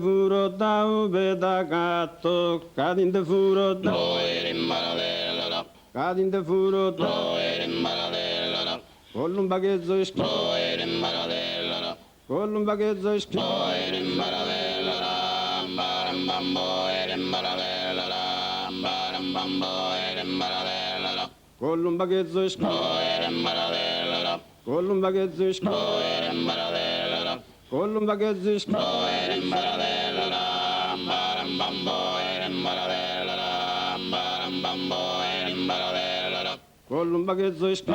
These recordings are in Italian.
furo da ube da gatto, cadinde furo da cadinde furo da Gollum bagezzo iski Gollum bagezzo iski Gollum bagezzo iski Gollum bagezzo iski Gollum bagezzo iski Gollum bagezzo iski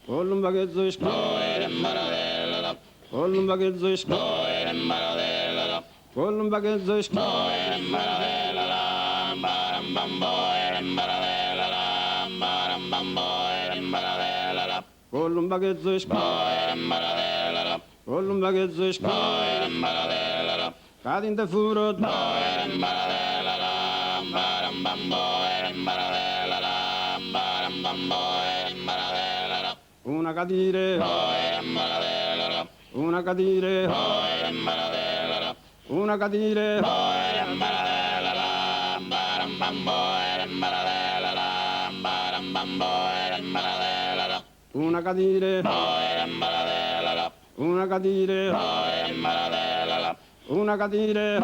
Gollum bagezzo iski Gollum bagezzo iski Gollum bagezzo iski Gollum bagezzo iski Gollum bagezzo iski cadinde furo una cadire una cadire una cadire una cadire una cadire una cadire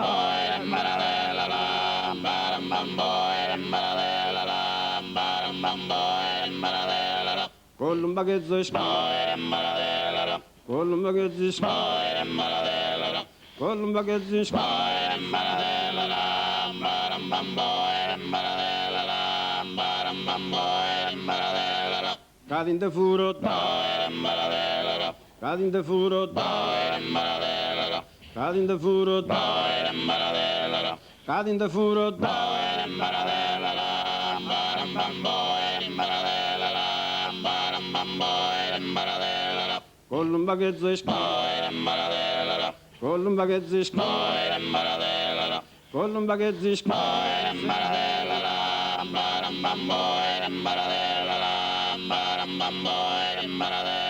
Gollum bagezzo iski Gollum bagezzo iski Gollum bagezzo iski cadinde furo cadinde furo cadinde furo cadinde furo Gollum bagezzo iski Gollum bagezzo iski Gollum bagezzo iski Gollum bagezzo iski